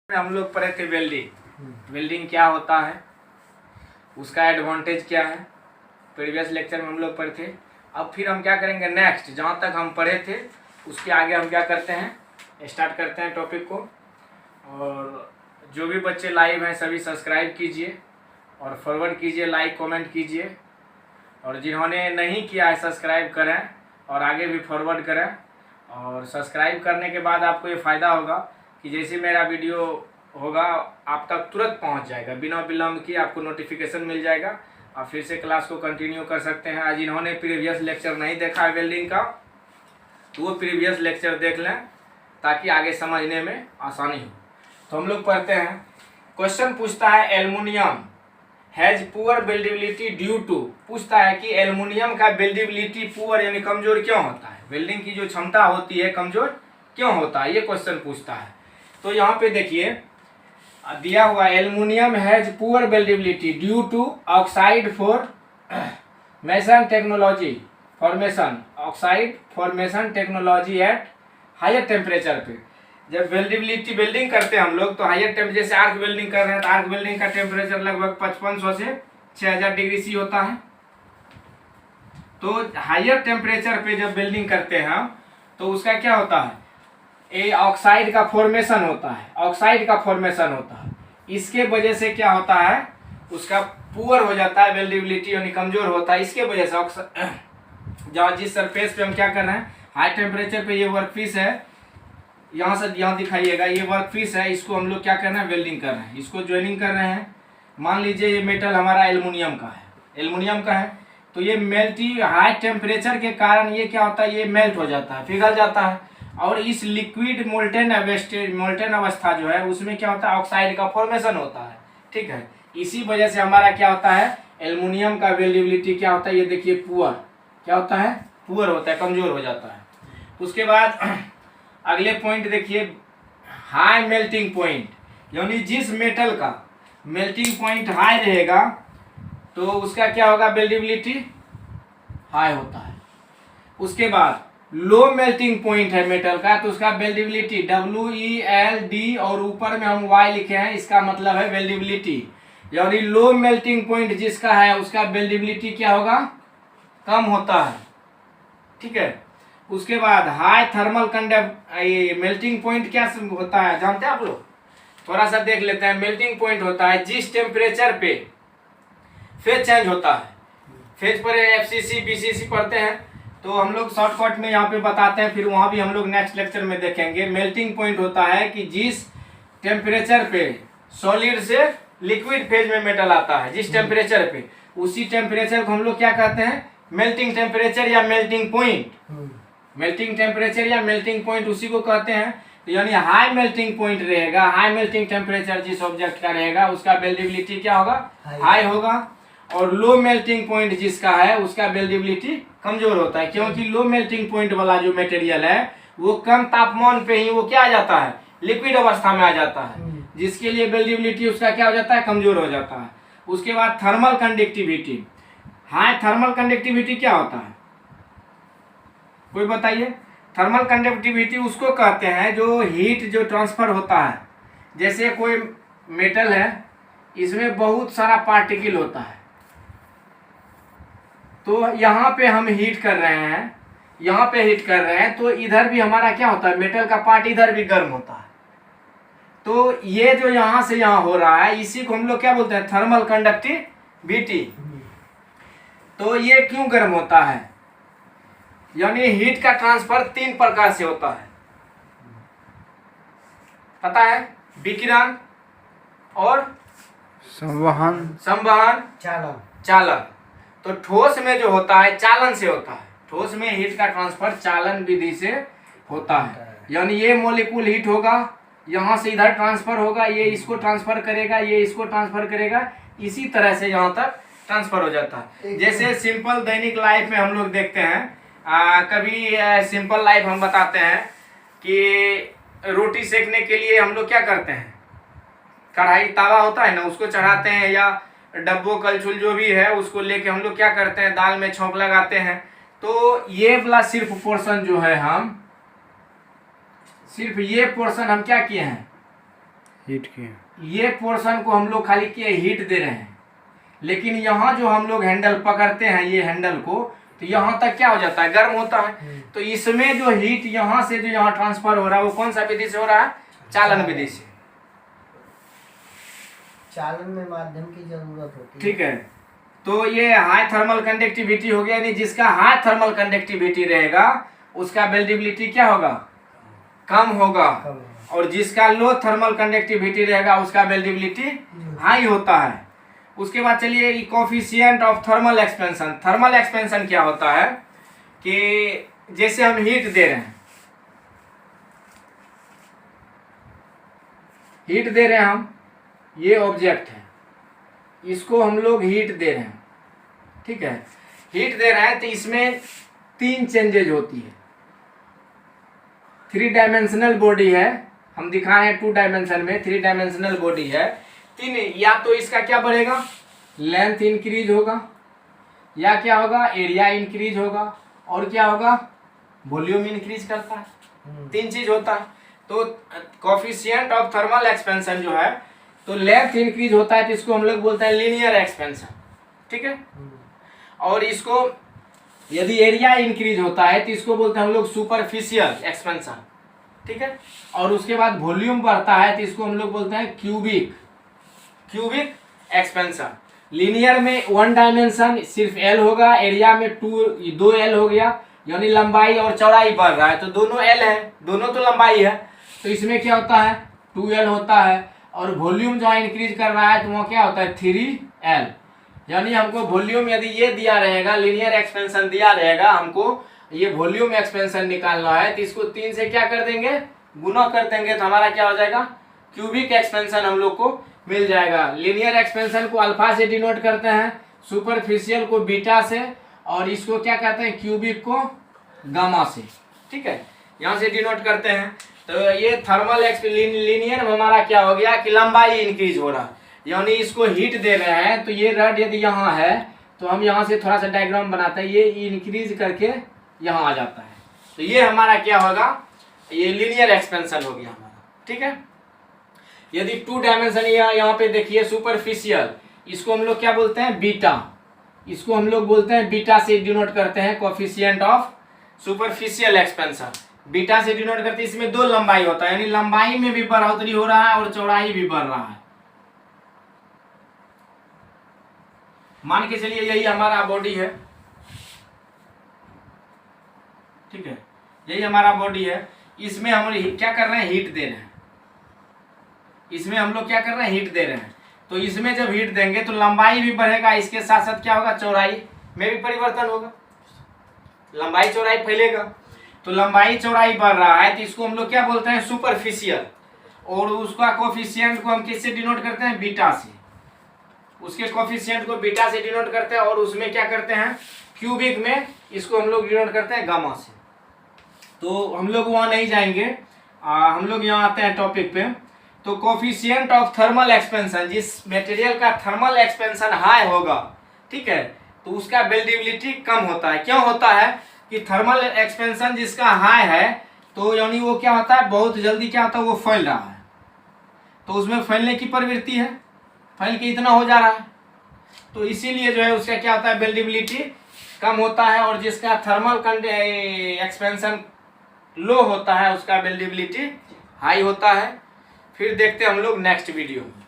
हम लोग पढ़े थे वेल्डिंग। वेल्डिंग क्या होता है, उसका एडवांटेज क्या है, प्रीवियस लेक्चर में हम लोग पढ़े थे। अब फिर हम क्या करेंगे, नेक्स्ट जहाँ तक हम पढ़े थे उसके आगे हम क्या करते हैं, स्टार्ट करते हैं टॉपिक को। और जो भी बच्चे लाइव हैं सभी सब्सक्राइब कीजिए और फॉरवर्ड कीजिए, लाइक कमेंट कीजिए। और जिन्होंने नहीं किया है सब्सक्राइब करें और आगे भी फॉरवर्ड करें। और सब्सक्राइब करने के बाद आपको ये फ़ायदा होगा कि जैसे मेरा वीडियो होगा आप तक तुरंत पहुंच जाएगा, बिना विलम्ब की आपको नोटिफिकेशन मिल जाएगा। आप फिर से क्लास को कंटिन्यू कर सकते हैं। आज इन्होंने प्रीवियस लेक्चर नहीं देखा है वेल्डिंग का, तो वो प्रीवियस लेक्चर देख लें ताकि आगे समझने में आसानी हो। तो हम लोग पढ़ते हैं। क्वेश्चन पूछता है aluminium has poor weldability due to, पूछता है कि एल्युमिनियम का बिल्डेबिलिटी पुअर यानी कमजोर क्यों होता है, वेल्डिंग की जो क्षमता होती है कमजोर क्यों होता है, ये क्वेश्चन पूछता है। तो यहाँ पे देखिए दिया हुआ aluminium has poor weldability due to oxide formation technology oxide formation technology at higher temperature पे। जब वेल्डिंग करते हैं हम लोग तो हायर टेम्परेचर, जैसे आर्क वेल्डिंग कर रहे हैं तो आर्क वेल्डिंग का टेम्परेचर लगभग 5500 से 6000 डिग्री सी होता है। तो हायर टेम्परेचर पे जब वेल्डिंग करते हैं हम तो उसका क्या होता है, ये ऑक्साइड का फॉर्मेशन होता है, ऑक्साइड का फॉर्मेशन होता है। इसके वजह से क्या होता है, उसका पुअर हो जाता है, वेल्डेबिलिटी यानी कमजोर होता है। इसके वजह से जहाँ जिस सरफेस पे हम क्या कर रहे हैं, हाई टेम्परेचर पे ये वर्कपीस है, यहाँ से यहाँ दिखाइएगा, ये वर्कपीस है, इसको हम लोग क्या कर रहे हैं, वेल्डिंग कर रहे हैं, इसको ज्वाइनिंग कर रहे हैं। मान लीजिए ये मेटल हमारा एल्युमिनियम का है, तो ये मेल्टिंग हाई टेम्परेचर के कारण ये क्या होता है, ये मेल्ट हो जाता है, पिघल जाता है। और इस लिक्विड मोल्टेन अवस्था जो है उसमें क्या होता है, ऑक्साइड का फॉर्मेशन होता है, ठीक है। इसी वजह से हमारा क्या होता है, एल्युमिनियम का वेल्डेबिलिटी क्या होता है, ये देखिए पुअर क्या होता है, पुअर होता है, कमजोर हो जाता है। उसके बाद अगले पॉइंट देखिए, हाई मेल्टिंग पॉइंट, यानी जिस मेटल का मेल्टिंग पॉइंट हाई रहेगा तो उसका क्या होगा, वेल्डेबिलिटी हाई होता है। उसके बाद लो मेल्टिंग पॉइंट है मेटल का तो उसका वेल्डेबिलिटी WELD और ऊपर में हम Y लिखे हैं, इसका मतलब है वेल्डेबिलिटी, यानी लो मेल्टिंग पॉइंट जिसका है उसका वेल्डेबिलिटी क्या होगा, कम होता है, ठीक है। उसके बाद हाई थर्मल मेल्टिंग पॉइंट क्या होता है जानते हैं आप लोग, थोड़ा सा देख लेते हैं। मेल्टिंग पॉइंट होता है जिस टेम्परेचर पे फेज चेंज होता है, फेज पर FCC BCC पढ़ते हैं तो हम लोग शॉर्टकट में यहाँ पे बताते हैं, फिर वहाँ भी हम लोग नेक्स्ट लेक्चर में देखेंगे। मेल्टिंग पॉइंट होता है कि जिस टेम्परेचर पे सॉलिड से लिक्विड फेज में मेटल आता है, जिस टेम्परेचर पे, उसी टेम्परेचर को हम लोग क्या कहते हैं, मेल्टिंग टेम्परेचर या मेल्टिंग पॉइंट। मेल्टिंग टेम्परेचर या मेल्टिंग पॉइंट उसी को कहते हैं। तो यानी हाई मेल्टिंग पॉइंट रहेगा, हाई मेल्टिंग टेम्परेचर जिस ऑब्जेक्ट का रहेगा उसका वेल्डेबिलिटी क्या होगा, हाई होगा। और लो मेल्टिंग पॉइंट जिसका है उसका वेल्डेबिलिटी कमजोर होता है, क्योंकि लो मेल्टिंग पॉइंट वाला जो मटेरियल है वो कम तापमान पे ही वो क्या आ जाता है, लिक्विड अवस्था में आ जाता है, जिसके लिए वेल्डेबिलिटी उसका क्या हो जाता है, कमजोर हो जाता है। उसके बाद thermal conductivity, high thermal conductivity क्या होता है, कोई बताइए। थर्मल कंडक्टिविटी उसको कहते हैं जो हीट जो ट्रांसफर होता है, जैसे कोई मेटल है इसमें बहुत सारा पार्टिकल होता है, तो यहाँ पे हम हीट कर रहे हैं, यहाँ पे हीट कर रहे हैं तो इधर भी हमारा क्या होता है, मेटल का पार्ट इधर भी गर्म होता है। तो ये जो यहाँ से यहाँ हो रहा है इसी को हम लोग क्या बोलते हैं, थर्मल कंडक्टिविटी। तो ये क्यों गर्म होता है, यानी हीट का ट्रांसफर 3 प्रकार से होता है, पता है, विकिरण और संवहन चालन। तो ठोस में जो होता है चालन से होता है, ठोस में हीट का ट्रांसफर चालन विधि से होता है, यानी ये मॉलिक्यूल हीट होगा, यहाँ से इधर ट्रांसफर होगा, ये इसको ट्रांसफर करेगा, ये इसको ट्रांसफर करेगा, इसी तरह से यहाँ तक ट्रांसफर हो जाता है। जैसे सिंपल दैनिक लाइफ में हम लोग देखते हैं, कभी सिंपल लाइफ हम बताते हैं कि रोटी सेकने के लिए हम लोग क्या करते हैं, कढ़ाई तावा होता है ना, उसको चढ़ाते हैं, या डब्बो कलछुल जो भी है उसको लेके हम लोग क्या करते हैं, दाल में छौंक लगाते हैं। तो ये वाला सिर्फ पोर्शन जो है, हम सिर्फ ये पोर्शन हम क्या किए हैं, हीट किए। ये पोर्शन को हम लोग खाली किए हीट दे रहे हैं, लेकिन यहाँ जो हम लोग हैंडल पकड़ते हैं ये हैंडल को, तो यहाँ तक क्या हो जाता है, गर्म होता है। तो इसमें जो हीट यहाँ से जो यहाँ ट्रांसफर हो रहा है वो कौन सा विधि से हो रहा है, चालन विधि से। चालन में माध्यम की जरूरत होती है। ठीक है, तो ये हाई थर्मल कंडक्टिविटी हो गया, यानी जिसका हाई थर्मल कंडक्टिविटी रहेगा उसका वेल्डिबिलिटी क्या होगा, कम होगा, और जिसका लो थर्मल कंडक्टिविटी रहेगा उसका वेल्डिबिलिटी हाई होता है। उसके बाद चलिए coefficient of thermal expansion. Thermal expansion क्या होता है कि जैसे हम हीट दे रहे हैं, हीट दे रहे हैं हम, ये ऑब्जेक्ट है, इसको हम लोग हीट दे रहे हैं। ठीक है, हीट दे रहे हैं तो इसमें 3 चेंजेज होती है। 3 डायमेंशनल बॉडी है, हम दिखाए हैं 2 डायमेंशन में, 3 डायमेंशनल बॉडी है। 3, या तो इसका क्या बढ़ेगा, लेंथ इंक्रीज होगा, या क्या होगा, एरिया इंक्रीज होगा, और क्या होगा, वॉल्यूम इंक्रीज करता है। 3 चीज होता है। तो कोफिशिएंट ऑफ थर्मल एक्सपेंशन जो है, तो लेंथ इंक्रीज होता है तो इसको हम लोग बोलते हैं लीनियर एक्सपेंशन। ठीक है, और इसको यदि एरिया इंक्रीज होता है तो इसको बोलते हैं हम लोग सुपरफिशियल एक्सपेंशन। ठीक है, और उसके बाद वॉल्यूम बढ़ता है तो इसको हम लोग बोलते हैं क्यूबिक एक्सपेंशन। लीनियर में 1 डायमेंशन सिर्फ एल होगा, एरिया में 2 एल हो गया, यानी लंबाई और चौड़ाई बढ़ रहा है, तो दोनों एल है, दोनों तो लंबाई है, तो इसमें क्या होता है 2L होता है। और वॉल्यूम जहाँ इंक्रीज कर रहा है तो वहाँ क्या होता है 3L, यानी हमको वॉल्यूम यदि ये दिया रहेगा, लीनियर एक्सपेंशन दिया रहेगा, हमको ये वॉल्यूम एक्सपेंशन निकालना है तो इसको 3 से क्या कर देंगे, गुना कर देंगे, तो हमारा क्या हो जाएगा, क्यूबिक एक्सपेंशन हम लोग को मिल जाएगा। लीनियर एक्सपेंशन को अल्फा से डिनोट करते हैं, सुपरफिशियल को बीटा से, और इसको क्या कहते हैं, क्यूबिक को गामा से। ठीक है, यहाँ से डिनोट करते हैं। तो ये थर्मल लीनियर में हमारा क्या हो गया कि लंबाई इंक्रीज हो रहा है, यानी इसको हीट दे रहे हैं, तो ये रड यदि यहाँ है तो हम यहाँ से थोड़ा सा डायग्राम बनाते हैं, ये इंक्रीज करके यहाँ आ जाता है, तो ये हमारा क्या होगा, ये लीनियर एक्सपेंशन हो गया हमारा। ठीक है, यदि 2 डायमेंशन यहाँ पे देखिए सुपरफिशियल, इसको हम लोग क्या बोलते हैं, बीटा, इसको हम लोग बोलते हैं बीटा से डिनोट करते हैं coefficient of superficial expansion. Beta से डिनोट करते हैं, इसमें 2 लंबाई होता है, यानी लंबाई में भी बढ़ोतरी हो रहा है और चौड़ाई भी बढ़ रहा है। मान के चलिए यही हमारा बॉडी है। ठीक है, यही हमारा बॉडी है, इसमें हम क्या कर रहे हैं, हीट दे रहे हैं, इसमें हम लोग क्या कर रहे हैं, हीट दे रहे हैं। तो इसमें जब हीट देंगे तो लंबाई भी बढ़ेगा, इसके साथ साथ क्या होगा, चौड़ाई में भी परिवर्तन होगा, लंबाई चौड़ाई फैलेगा। तो लंबाई चौड़ाई बढ़ रहा है तो इसको हम लोग क्या बोलते हैं, सुपरफिशियल, और उसका कोफिशिएंट को हम किससे डिनोट करते हैं, बीटा से, उसके कोफिशिएंट को बीटा से डिनोट करते हैं, और उसमें क्या करते हैं, क्यूबिक में इसको हम लोग डिनोट करते हैं गामा से। तो हम लोग वहाँ नहीं जाएंगे, हम लोग यहाँ आते हैं टॉपिक पे। तो कोफिशिएंट ऑफ थर्मल एक्सपेंशन, जिस मटेरियल का थर्मल एक्सपेंशन हाई होगा, ठीक है, तो उसका वेल्डिबिलिटी कम होता है। क्यों होता है कि थर्मल एक्सपेंशन जिसका हाई है, तो यानी वो क्या होता है, बहुत जल्दी क्या होता है, वो फैल रहा है, तो उसमें फैलने की प्रवृत्ति है, फैल के इतना हो जा रहा है, तो इसीलिए जो है उसका क्या होता है, वेल्डिबिलिटी कम होता है। और जिसका थर्मल एक्सपेंशन लो होता है उसका वेल्डिबिलिटी हाई होता है। फिर देखते हैं हम लोग नेक्स्ट वीडियो में।